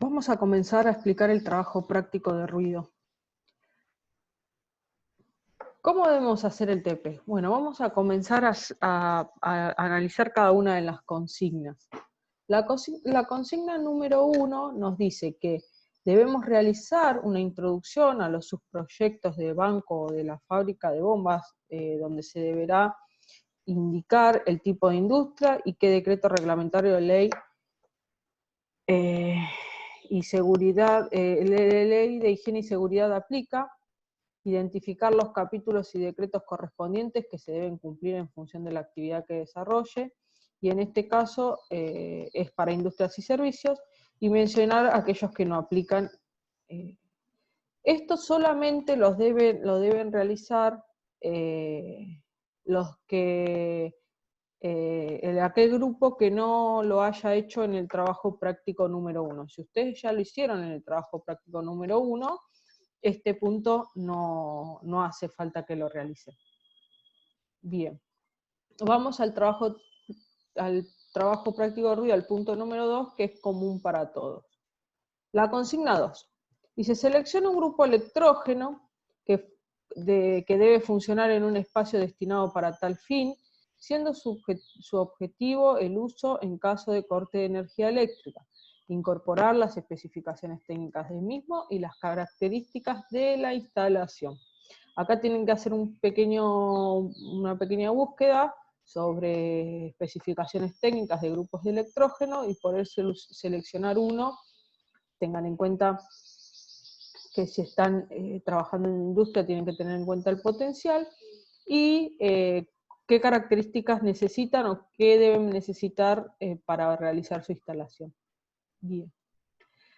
Vamos a comenzar a explicar el trabajo práctico de ruido. ¿Cómo debemos hacer el TP? Bueno, vamos a comenzar a analizar cada una de las consignas. La consigna número 1 nos dice que debemos realizar una introducción a los subproyectos de banco o de la fábrica de bombas, donde se deberá indicar el tipo de industria y qué decreto reglamentario de ley y seguridad, ley de higiene y seguridad aplica, identificar los capítulos y decretos correspondientes que se deben cumplir en función de la actividad que desarrolle, y en este caso es para industrias y servicios, y mencionar aquellos que no aplican. Esto solamente lo deben realizar los que aquel grupo que no lo haya hecho en el trabajo práctico número 1. Si ustedes ya lo hicieron en el trabajo práctico número 1, este punto no hace falta que lo realicen. Bien, vamos al trabajo práctico de ruido, al punto número 2, que es común para todos. La consigna 2. Dice, selecciona un grupo electrógeno que debe funcionar en un espacio destinado para tal fin, siendo su objetivo el uso en caso de corte de energía eléctrica, incorporar las especificaciones técnicas del mismo y las características de la instalación. Acá tienen que hacer una pequeña búsqueda sobre especificaciones técnicas de grupos de electrógeno y poder seleccionar uno. Tengan en cuenta que si están trabajando en industria tienen que tener en cuenta el potencial y qué características necesitan o qué deben necesitar para realizar su instalación. Bien.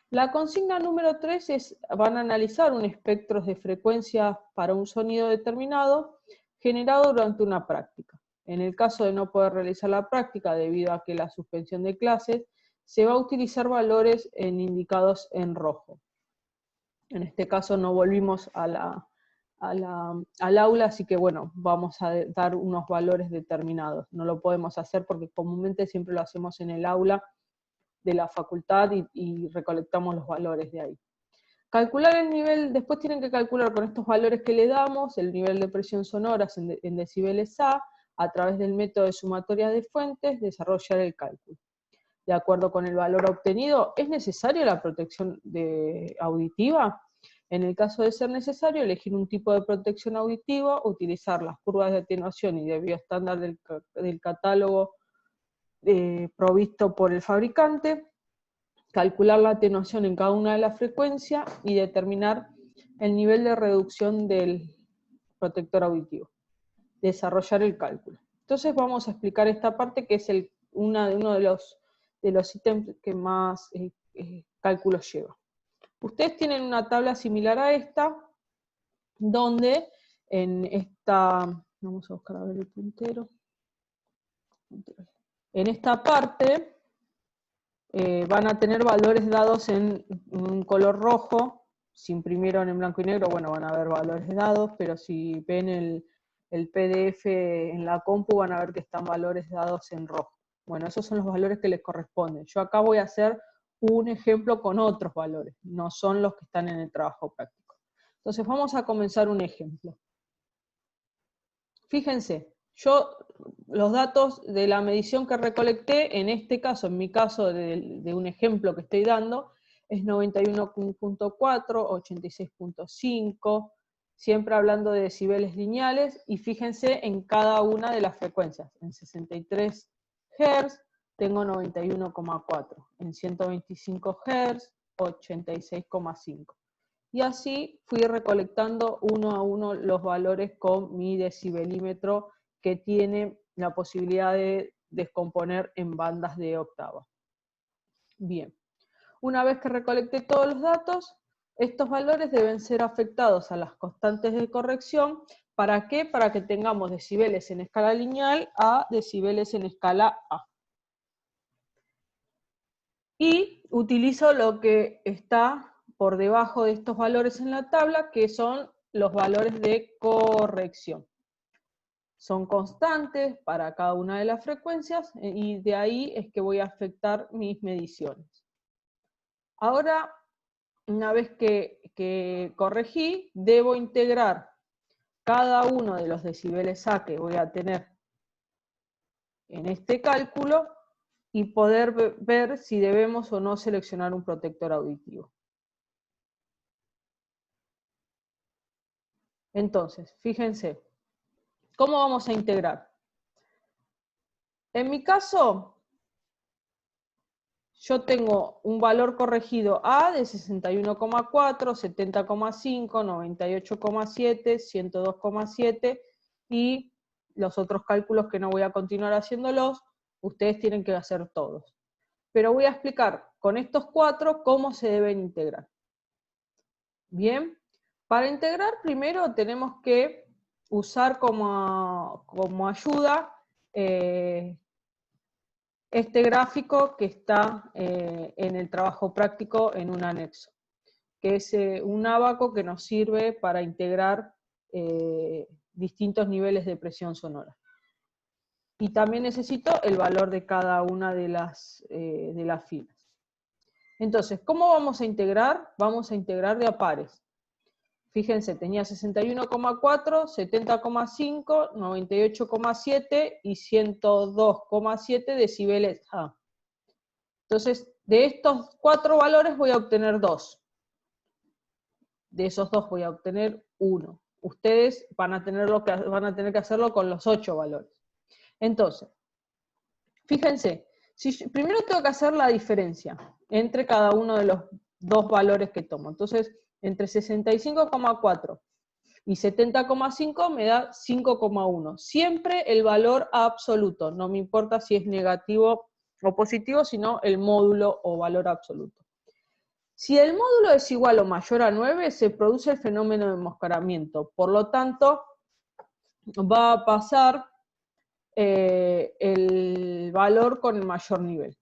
La consigna número 3 van a analizar un espectro de frecuencias para un sonido determinado generado durante una práctica. En el caso de no poder realizar la práctica debido a que la suspensión de clases, se va a utilizar valores indicados en rojo. En este caso no volvimos al aula, así que bueno, vamos a dar unos valores determinados. No lo podemos hacer porque comúnmente siempre lo hacemos en el aula de la facultad y recolectamos los valores de ahí. Calcular el nivel, después tienen que calcular con estos valores que le damos, el nivel de presión sonoras en decibeles a través del método de sumatoria de fuentes, desarrollar el cálculo. De acuerdo con el valor obtenido, ¿es necesaria la protección auditiva? En el caso de ser necesario, elegir un tipo de protección auditiva, utilizar las curvas de atenuación y de bioestándar del catálogo provisto por el fabricante, calcular la atenuación en cada una de las frecuencias y determinar el nivel de reducción del protector auditivo. Desarrollar el cálculo. Entonces vamos a explicar esta parte que es uno de los ítems que más cálculos lleva. Ustedes tienen una tabla similar a esta, donde en esta, vamos a buscar a ver el puntero, en esta parte van a tener valores dados en un color rojo. Si imprimieron en blanco y negro, bueno, van a ver valores dados, pero si ven el PDF en la compu van a ver que están valores dados en rojo. Bueno, esos son los valores que les corresponden. Yo acá voy a hacer un ejemplo con otros valores, no son los que están en el trabajo práctico. Entonces vamos a comenzar un ejemplo. Fíjense, yo los datos de la medición que recolecté, en este caso, en mi caso de un ejemplo que estoy dando, es 91.4, 86.5, siempre hablando de decibeles lineales, y fíjense en cada una de las frecuencias. En 63 Hz tengo 91,4, en 125 Hz 86,5. Y así fui recolectando uno a uno los valores con mi decibelímetro, que tiene la posibilidad de descomponer en bandas de octava. Bien, una vez que recolecté todos los datos, estos valores deben ser afectados a las constantes de corrección. ¿Para qué? Para que tengamos decibeles en escala lineal a decibeles en escala A. Y utilizo lo que está por debajo de estos valores en la tabla, que son los valores de corrección. Son constantes para cada una de las frecuencias y de ahí es que voy a afectar mis mediciones. Ahora, una vez que corregí, debo integrar cada uno de los decibeles A que voy a tener en este cálculo y poder ver si debemos o no seleccionar un protector auditivo. Entonces, fíjense, ¿cómo vamos a integrar? En mi caso, yo tengo un valor corregido A de 61,4, 70,5, 98,7, 102,7 y los otros cálculos que no voy a continuar haciéndolos, ustedes tienen que hacer todos. Pero voy a explicar con estos 4 cómo se deben integrar. Bien, para integrar primero tenemos que usar como ayuda este gráfico que está en el trabajo práctico en un anexo, que es un ábaco que nos sirve para integrar distintos niveles de presión sonora. Y también necesito el valor de cada una de las filas. Entonces, ¿cómo vamos a integrar? Vamos a integrar de a pares. Fíjense, tenía 61,4, 70,5, 98,7 y 102,7 decibeles A. Entonces, de estos 4 valores voy a obtener 2. De esos 2 voy a obtener 1. Ustedes van a tener que hacerlo con los 8 valores. Entonces, fíjense, primero tengo que hacer la diferencia entre cada uno de los 2 valores que tomo. Entonces, entre 65,4 y 70,5 me da 5,1. Siempre el valor absoluto, no me importa si es negativo o positivo, sino el módulo o valor absoluto. Si el módulo es igual o mayor a 9, se produce el fenómeno de enmoscaramiento. Por lo tanto, va a pasar el valor con el mayor nivel.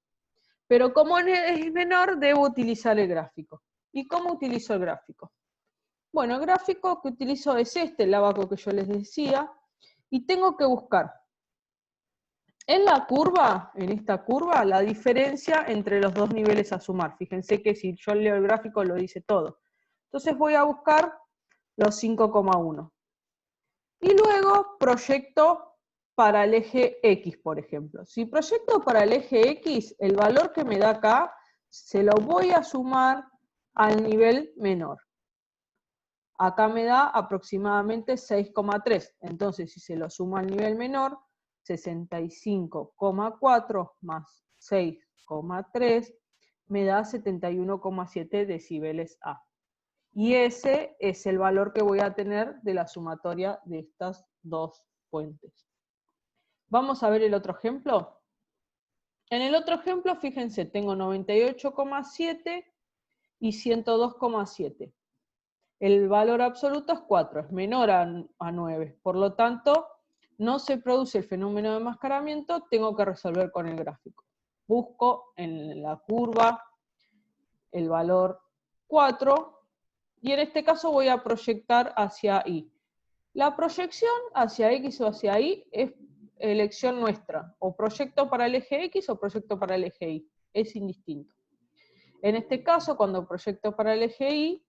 Pero como es menor, debo utilizar el gráfico. ¿Y cómo utilizo el gráfico? Bueno, el gráfico que utilizo es este, el ábaco que yo les decía, y tengo que buscar en la curva, en esta curva, la diferencia entre los 2 niveles a sumar. Fíjense que si yo leo el gráfico lo dice todo. Entonces voy a buscar los 5,1. Y luego proyecto para el eje X, por ejemplo. Si proyecto para el eje X, el valor que me da acá, se lo voy a sumar al nivel menor. Acá me da aproximadamente 6,3. Entonces, si se lo sumo al nivel menor, 65,4 más 6,3 me da 71,7 decibeles A. Y ese es el valor que voy a tener de la sumatoria de estas 2 fuentes. Vamos a ver el otro ejemplo. En el otro ejemplo, fíjense, tengo 98,7 y 102,7. El valor absoluto es 4, es menor a 9. Por lo tanto, no se produce el fenómeno de enmascaramiento, tengo que resolver con el gráfico. Busco en la curva el valor 4, y en este caso voy a proyectar hacia Y. La proyección hacia X o hacia Y es elección nuestra. O proyecto para el eje X o proyecto para el eje Y. Es indistinto. En este caso, cuando proyecto para el eje Y,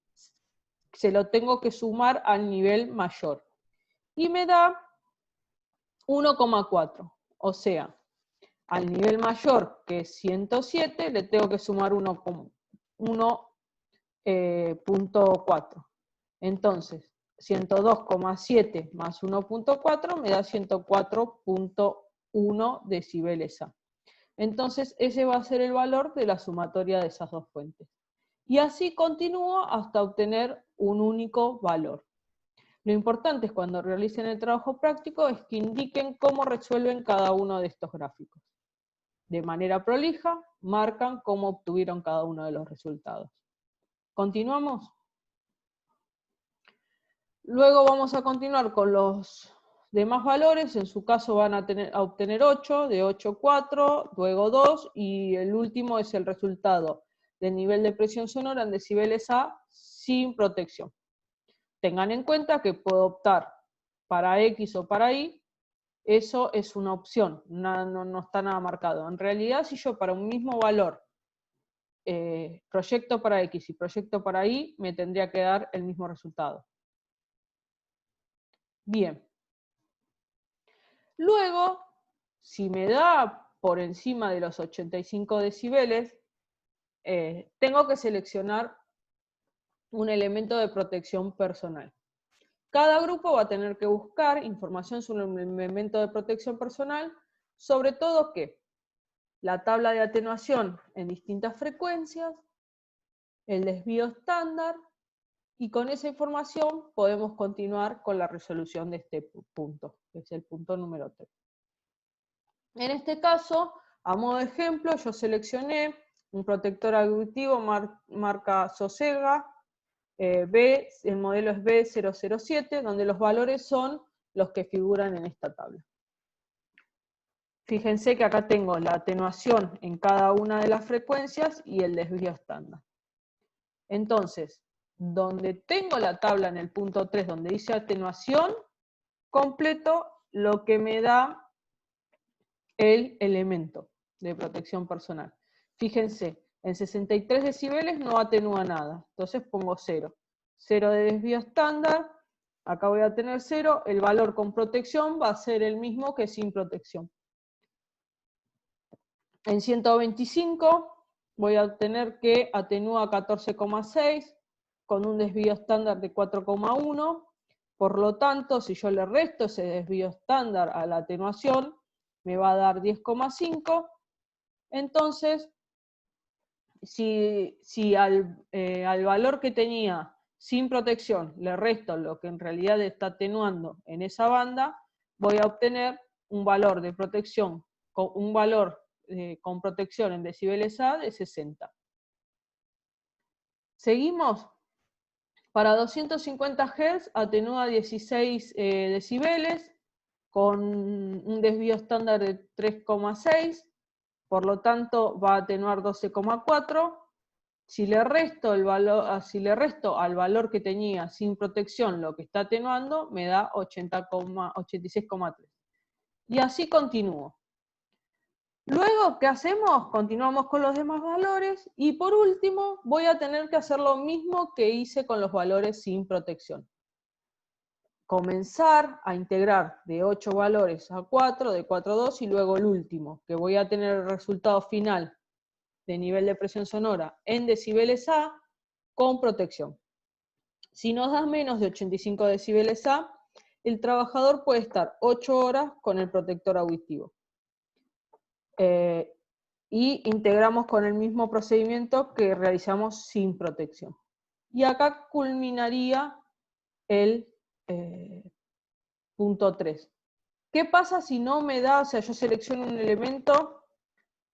se lo tengo que sumar al nivel mayor. Y me da 1,4. O sea, al nivel mayor, que es 107, le tengo que sumar 1,4. Entonces, 102,7 más 1,4 me da 104,1 decibeles A. Entonces, ese va a ser el valor de la sumatoria de esas 2 fuentes. Y así continúo hasta obtener un único valor. Lo importante es cuando realicen el trabajo práctico es que indiquen cómo resuelven cada uno de estos gráficos. De manera prolija, marcan cómo obtuvieron cada uno de los resultados. ¿Continuamos? Luego vamos a continuar con los demás valores. En su caso van a obtener 8, de 8, 4, luego 2, y el último es el resultado del nivel de presión sonora en decibeles A sin protección. Tengan en cuenta que puedo optar para X o para Y, eso es una opción, no está nada marcado. En realidad, si yo para un mismo valor proyecto para X y proyecto para Y, me tendría que dar el mismo resultado. Bien. Luego, si me da por encima de los 85 decibeles, tengo que seleccionar un elemento de protección personal. Cada grupo va a tener que buscar información sobre un elemento de protección personal, sobre todo que la tabla de atenuación en distintas frecuencias, el desvío estándar, y con esa información podemos continuar con la resolución de este punto, que es el punto número 3. En este caso, a modo de ejemplo, yo seleccioné un protector auditivo marca Sosega, el modelo es B007, donde los valores son los que figuran en esta tabla. Fíjense que acá tengo la atenuación en cada una de las frecuencias y el desvío estándar. Entonces, donde tengo la tabla en el punto 3, donde dice atenuación, completo lo que me da el elemento de protección personal. Fíjense, en 63 decibeles no atenúa nada, entonces pongo 0. 0 de desvío estándar, acá voy a tener 0, el valor con protección va a ser el mismo que sin protección. En 125 voy a obtener que atenúa 14,6 con un desvío estándar de 4,1, por lo tanto, si yo le resto ese desvío estándar a la atenuación, me va a dar 10,5, entonces, si al valor que tenía sin protección le resto lo que en realidad está atenuando en esa banda, voy a obtener un valor de protección, con protección en decibeles A de 60. Seguimos. Para 250 Hz atenúa 16 decibeles con un desvío estándar de 3,6, por lo tanto va a atenuar 12,4. Si le resto al valor que tenía sin protección lo que está atenuando, me da 86,3. Y así continúo. Luego, ¿qué hacemos? Continuamos con los demás valores y por último voy a tener que hacer lo mismo que hice con los valores sin protección. Comenzar a integrar de 8 valores a 4, de 4 a 2 y luego el último, que voy a tener el resultado final de nivel de presión sonora en decibeles A con protección. Si nos da menos de 85 decibeles A, el trabajador puede estar 8 horas con el protector auditivo. Y integramos con el mismo procedimiento que realizamos sin protección. Y acá culminaría el punto 3. ¿Qué pasa si no me da, o sea, yo selecciono un elemento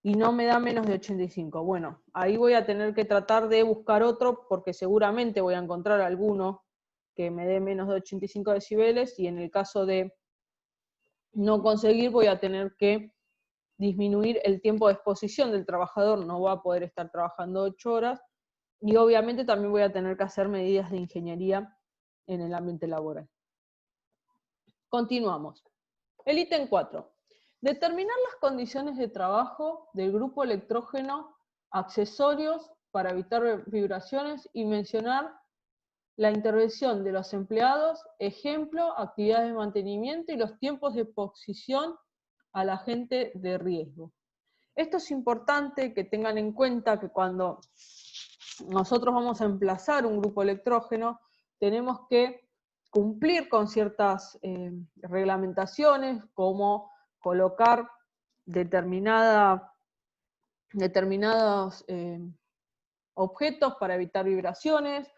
y no me da menos de 85? Bueno, ahí voy a tener que tratar de buscar otro, porque seguramente voy a encontrar alguno que me dé menos de 85 decibeles, y en el caso de no conseguir voy a tener que disminuir el tiempo de exposición del trabajador, no va a poder estar trabajando 8 horas, y obviamente también voy a tener que hacer medidas de ingeniería en el ambiente laboral. Continuamos. El ítem 4. Determinar las condiciones de trabajo del grupo electrógeno, accesorios para evitar vibraciones y mencionar la intervención de los empleados, ejemplo, actividades de mantenimiento y los tiempos de exposición al agente de riesgo. Esto es importante que tengan en cuenta que cuando nosotros vamos a emplazar un grupo electrógeno, tenemos que cumplir con ciertas reglamentaciones, como colocar determinados objetos para evitar vibraciones.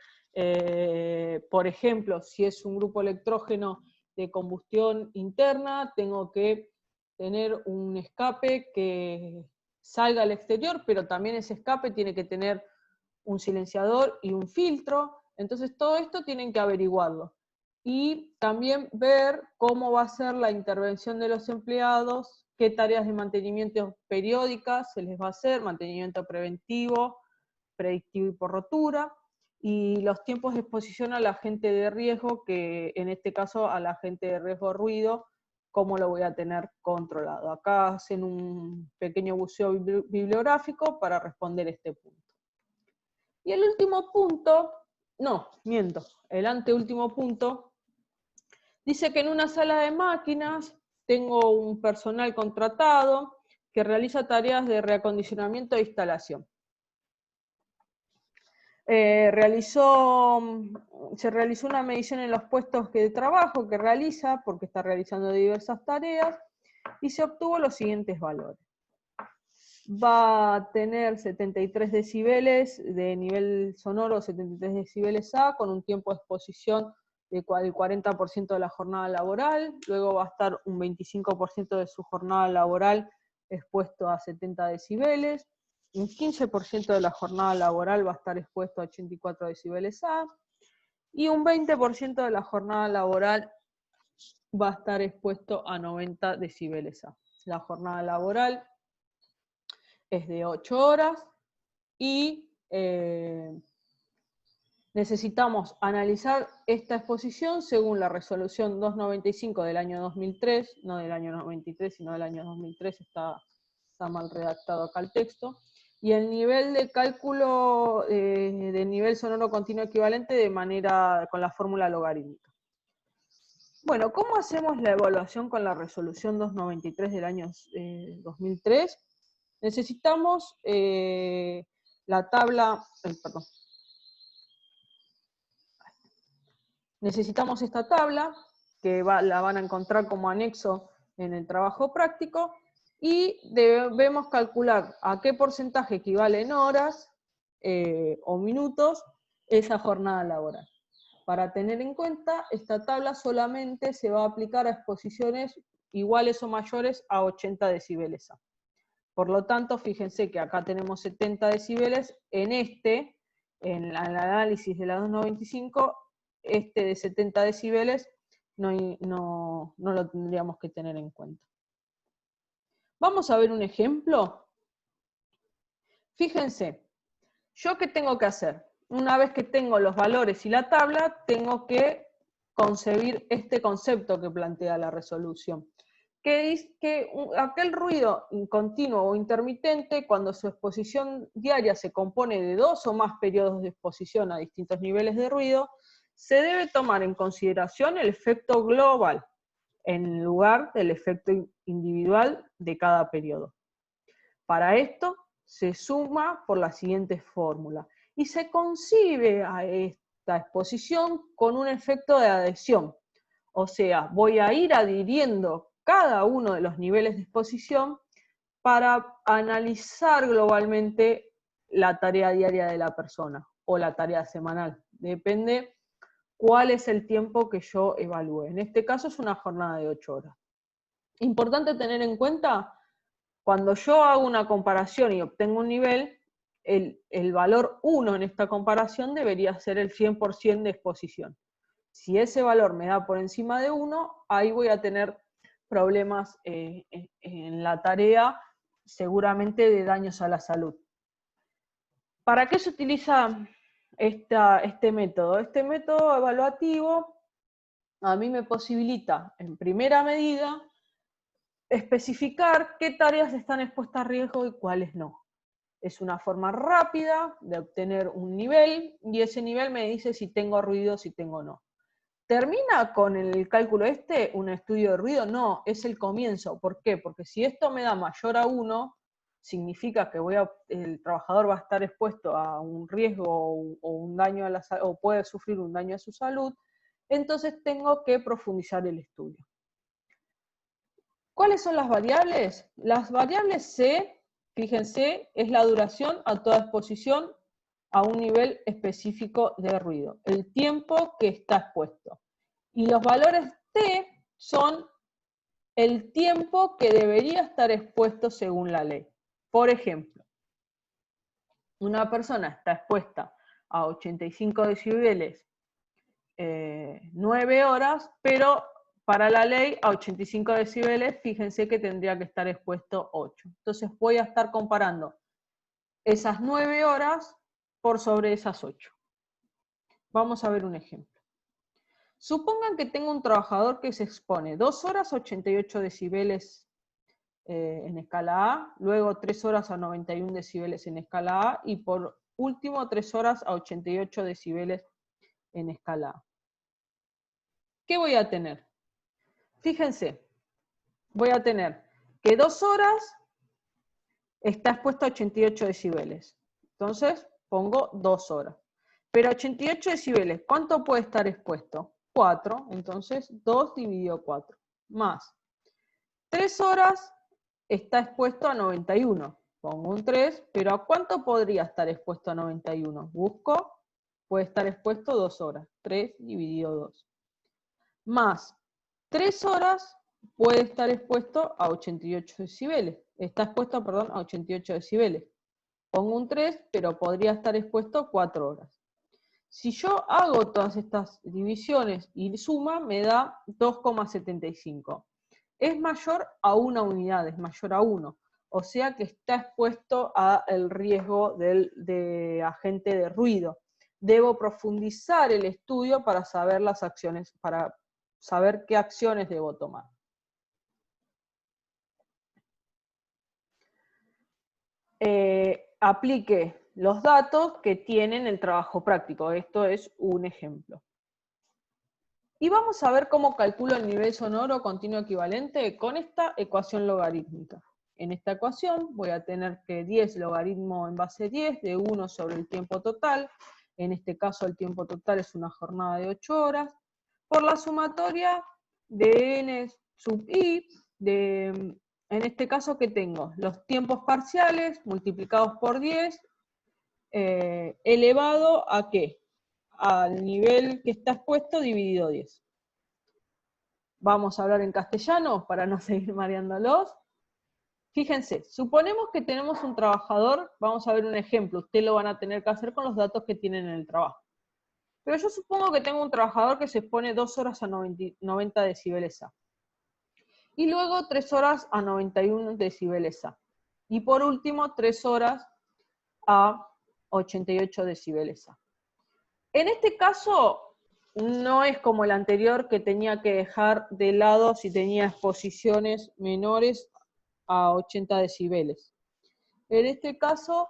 Por ejemplo, si es un grupo electrógeno de combustión interna, tengo que tener un escape que salga al exterior, pero también ese escape tiene que tener un silenciador y un filtro. Entonces todo esto tienen que averiguarlo. Y también ver cómo va a ser la intervención de los empleados, qué tareas de mantenimiento periódicas se les va a hacer, mantenimiento preventivo, predictivo y por rotura, y los tiempos de exposición al agente de riesgo, que en este caso al agente de riesgo ruido, cómo lo voy a tener controlado. Acá hacen un pequeño buceo bibliográfico para responder este punto. Y el último punto, no, miento, el anteúltimo punto, dice que en una sala de máquinas tengo un personal contratado que realiza tareas de reacondicionamiento e instalación. Se realizó una medición en los puestos de trabajo que realiza, porque está realizando diversas tareas, y se obtuvo los siguientes valores. Va a tener 73 decibeles de nivel sonoro, 73 decibeles A, con un tiempo de exposición del 40% de la jornada laboral, luego va a estar un 25% de su jornada laboral expuesto a 70 decibeles, un 15% de la jornada laboral va a estar expuesto a 84 decibeles A, y un 20% de la jornada laboral va a estar expuesto a 90 decibeles A. La jornada laboral es de 8 horas y necesitamos analizar esta exposición según la resolución 295 del año 2003, no del año 93, sino del año 2003, está mal redactado acá el texto, y el nivel de cálculo de nivel sonoro continuo equivalente con la fórmula logarítmica. Bueno, ¿cómo hacemos la evaluación con la resolución 293 del año 2003? Necesitamos la tabla, perdón. Necesitamos esta tabla, que la van a encontrar como anexo en el trabajo práctico, y debemos calcular a qué porcentaje equivale en horas o minutos esa jornada laboral. Para tener en cuenta, esta tabla solamente se va a aplicar a exposiciones iguales o mayores a 80 decibeles A. Por lo tanto, fíjense que acá tenemos 70 decibeles, en el análisis de la 295, este de 70 decibeles no lo tendríamos que tener en cuenta. Vamos a ver un ejemplo. Fíjense, ¿yo qué tengo que hacer? Una vez que tengo los valores y la tabla, tengo que concebir este concepto que plantea la resolución, que dice que aquel ruido continuo o intermitente, cuando su exposición diaria se compone de 2 o más periodos de exposición a distintos niveles de ruido, se debe tomar en consideración el efecto global, en lugar del efecto individual de cada periodo. Para esto, se suma por la siguiente fórmula, y se concibe a esta exposición con un efecto de adhesión. O sea, voy a ir adhiriendo cada uno de los niveles de exposición para analizar globalmente la tarea diaria de la persona, o la tarea semanal. Depende cuál es el tiempo que yo evalúe. En este caso es una jornada de 8 horas. Importante tener en cuenta, cuando yo hago una comparación y obtengo un nivel, el valor 1 en esta comparación debería ser el 100% de exposición. Si ese valor me da por encima de 1, ahí voy a tener problemas en la tarea, seguramente de daños a la salud. ¿Para qué se utiliza este método? Este método evaluativo a mí me posibilita, en primera medida, especificar qué tareas están expuestas a riesgo y cuáles no. Es una forma rápida de obtener un nivel, y ese nivel me dice si tengo ruido, si tengo o no. ¿Termina con el cálculo un estudio de ruido? No, es el comienzo. ¿Por qué? Porque si esto me da mayor a 1, significa que el trabajador va a estar expuesto a un riesgo o un daño a la salud, o puede sufrir un daño a su salud, entonces tengo que profundizar el estudio. ¿Cuáles son las variables? Las variables C, fíjense, es la duración a toda exposición a un nivel específico de ruido, el tiempo que está expuesto. Y los valores T son el tiempo que debería estar expuesto según la ley. Por ejemplo, una persona está expuesta a 85 decibeles 9 horas, pero para la ley a 85 decibeles, fíjense que tendría que estar expuesto 8. Entonces voy a estar comparando esas 9 horas por sobre esas 8. Vamos a ver un ejemplo. Supongan que tengo un trabajador que se expone 2 horas a 88 decibeles en escala A, luego 3 horas a 91 decibeles en escala A, y por último 3 horas a 88 decibeles en escala A. ¿Qué voy a tener? Fíjense, voy a tener que 2 horas está expuesto a 88 decibeles. Entonces, pongo 2 horas. Pero 88 decibeles, ¿cuánto puede estar expuesto? 4, entonces 2 dividido 4. Más 3 horas está expuesto a 91. Pongo un 3, pero ¿a cuánto podría estar expuesto a 91? Busco, puede estar expuesto 2 horas. 3 dividido 2. Más 3 horas puede estar expuesto a 88 decibeles. Está expuesto, perdón, a 88 decibeles. Pongo un 3, pero podría estar expuesto 4 horas. Si yo hago todas estas divisiones y suma, me da 2,75. Es mayor a una unidad, es mayor a 1. O sea que está expuesto al riesgo de agente de ruido. Debo profundizar el estudio para saber las acciones, para saber qué acciones debo tomar. Aplique los datos que tienen el trabajo práctico. Esto es un ejemplo. Y vamos a ver cómo calculo el nivel sonoro continuo equivalente con esta ecuación logarítmica. En esta ecuación voy a tener que 10 logaritmo en base 10 de 1 sobre el tiempo total. En este caso el tiempo total es una jornada de 8 horas. Por la sumatoria de n sub i, en este caso, ¿qué tengo? Los tiempos parciales multiplicados por 10, elevado a ¿qué? Al nivel que está expuesto dividido 10. Vamos a hablar en castellano para no seguir mareándolos. Fíjense, suponemos que tenemos un trabajador, vamos a ver un ejemplo, ustedes lo van a tener que hacer con los datos que tienen en el trabajo. Pero yo supongo que tengo un trabajador que se expone 2 horas a 90 decibeles A. Y luego 3 horas a 91 decibeles A. Y por último, 3 horas a 88 decibeles A. En este caso, no es como el anterior que tenía que dejar de lado si tenía exposiciones menores a 80 decibeles. En este caso,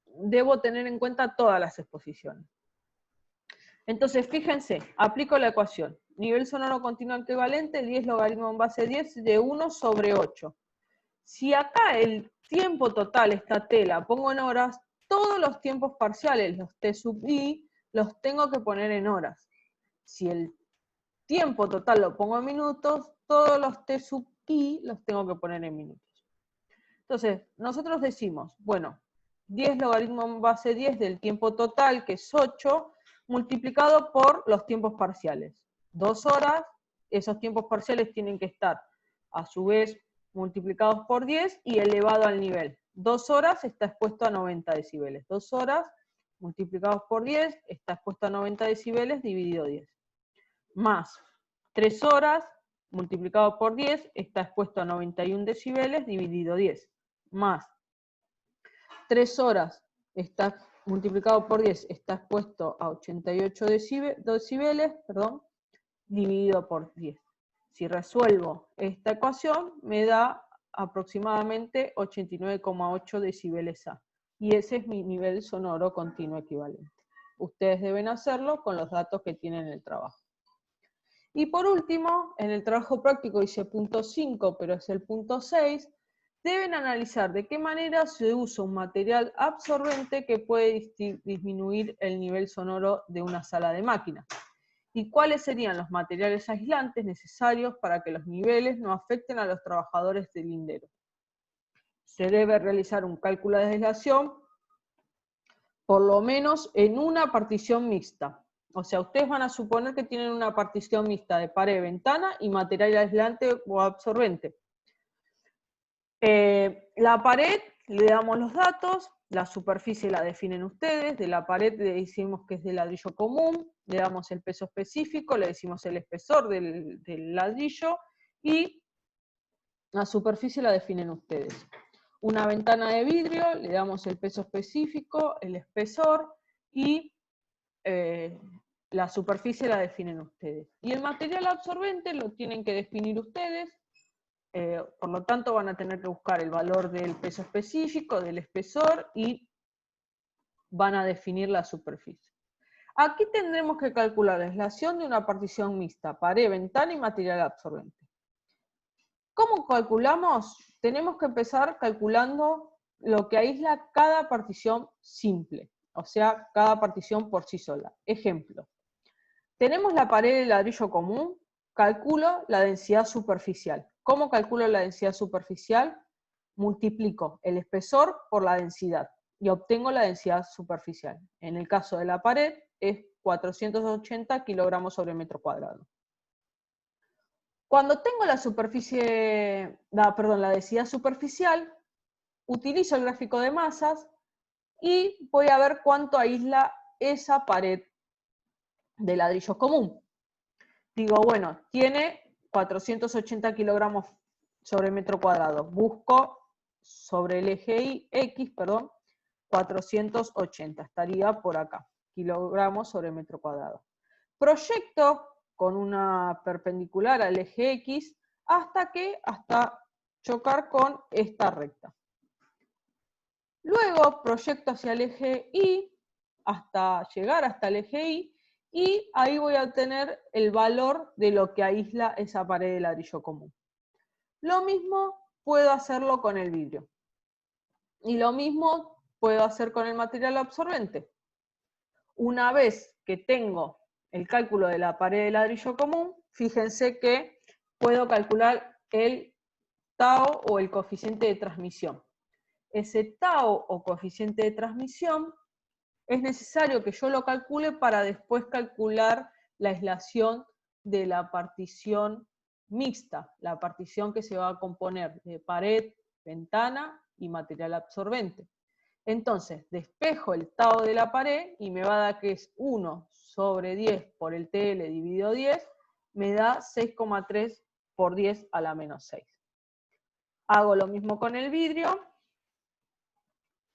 debo tener en cuenta todas las exposiciones. Entonces, fíjense, aplico la ecuación. Nivel sonoro continuo equivalente, 10 logaritmo en base 10 de 1 sobre 8. Si acá el tiempo total, esta T, la pongo en horas, todos los tiempos parciales, los T sub i, los tengo que poner en horas. Si el tiempo total lo pongo en minutos, todos los T sub i los tengo que poner en minutos. Entonces, nosotros decimos, bueno, 10 logaritmo en base 10 del tiempo total, que es 8, multiplicado por los tiempos parciales. 2 horas, esos tiempos parciales tienen que estar, a su vez, multiplicados por 10 y elevado al nivel. 2 horas está expuesto a 90 decibeles. 2 horas multiplicados por 10 está expuesto a 90 decibeles dividido 10. Más 3 horas multiplicado por 10 está expuesto a 91 decibeles dividido 10. Más 3 horas está multiplicado por 10 está expuesto a 88 decibeles, dividido por 10. Si resuelvo esta ecuación, me da aproximadamente 89,8 decibeles A. Y ese es mi nivel sonoro continuo equivalente. Ustedes deben hacerlo con los datos que tienen en el trabajo. Y por último, en el trabajo práctico dice punto 5, pero es el punto 6, deben analizar de qué manera se usa un material absorbente que puede disminuir el nivel sonoro de una sala de máquinas. Y cuáles serían los materiales aislantes necesarios para que los niveles no afecten a los trabajadores del lindero. Se debe realizar un cálculo de aislación, por lo menos en una partición mixta. O sea, ustedes van a suponer que tienen una partición mixta de pared, ventana y material aislante o absorbente. La pared, le damos los datos, la superficie la definen ustedes, de la pared le decimos que es de ladrillo común, le damos el peso específico, le decimos el espesor del ladrillo y la superficie la definen ustedes. Una ventana de vidrio, le damos el peso específico, el espesor y la superficie la definen ustedes. Y el material absorbente lo tienen que definir ustedes, por lo tanto van a tener que buscar el valor del peso específico, del espesor y van a definir la superficie. Aquí tendremos que calcular la aislación de una partición mixta, pared, ventana y material absorbente. ¿Cómo calculamos? Tenemos que empezar calculando lo que aísla cada partición simple, o sea, cada partición por sí sola. Ejemplo, tenemos la pared de ladrillo común, calculo la densidad superficial. ¿Cómo calculo la densidad superficial? Multiplico el espesor por la densidad y obtengo la densidad superficial. En el caso de la pared es 480 kilogramos sobre metro cuadrado. Cuando tengo la densidad superficial, utilizo el gráfico de masas y voy a ver cuánto aísla esa pared de ladrillo común. Digo, bueno, tiene 480 kilogramos sobre metro cuadrado. Busco sobre el eje X, 480, estaría por acá, kilogramos sobre metro cuadrado. Proyecto con una perpendicular al eje X hasta chocar con esta recta. Luego proyecto hacia el eje Y hasta llegar hasta el eje Y, y ahí voy a obtener el valor de lo que aísla esa pared de ladrillo común. Lo mismo puedo hacerlo con el vidrio. Y lo mismo puedo hacer con el material absorbente. Una vez que tengo el cálculo de la pared de ladrillo común, fíjense que puedo calcular el tau o el coeficiente de transmisión. Ese tau o coeficiente de transmisión es necesario que yo lo calcule para después calcular la aislación de la partición mixta, la partición que se va a componer de pared, ventana y material absorbente. Entonces, despejo el tau de la pared y me va a dar que es 1 sobre 10 por el TL dividido 10, me da 6,3 por 10 a la menos 6. Hago lo mismo con el vidrio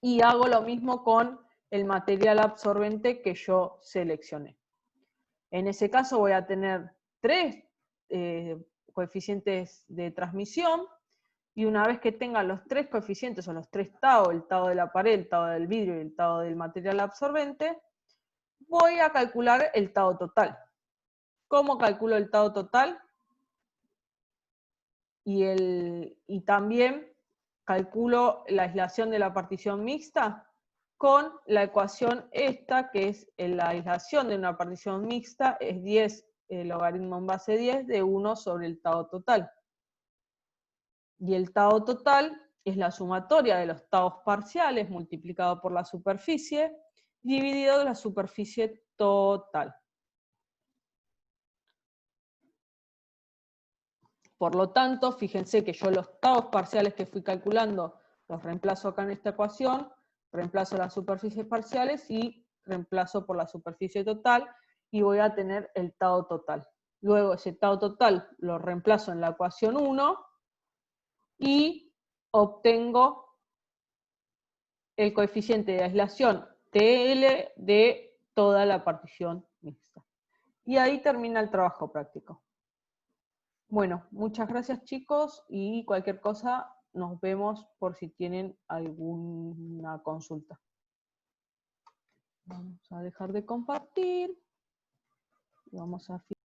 y hago lo mismo con el material absorbente que yo seleccioné. En ese caso voy a tener 3 coeficientes de transmisión, y una vez que tenga los 3 coeficientes o los 3 tau, el tau de la pared, el tau del vidrio y el tau del material absorbente, voy a calcular el tau total. ¿Cómo calculo el tau total? Y también calculo la aislación de la partición mixta con la ecuación esta, que es la aislación de una partición mixta, es 10 logaritmo en base 10 de 1 sobre el tau total. Y el tau total es la sumatoria de los taus parciales multiplicado por la superficie, dividido la superficie total. Por lo tanto, fíjense que yo los taus parciales que fui calculando los reemplazo acá en esta ecuación, reemplazo las superficies parciales y reemplazo por la superficie total, y voy a tener el tau total. Luego ese tau total lo reemplazo en la ecuación 1 y obtengo el coeficiente de aislación TL de toda la partición mixta. Y ahí termina el trabajo práctico. Bueno, muchas gracias chicos, y cualquier cosa nos vemos por si tienen alguna consulta. Vamos a dejar de compartir. Vamos a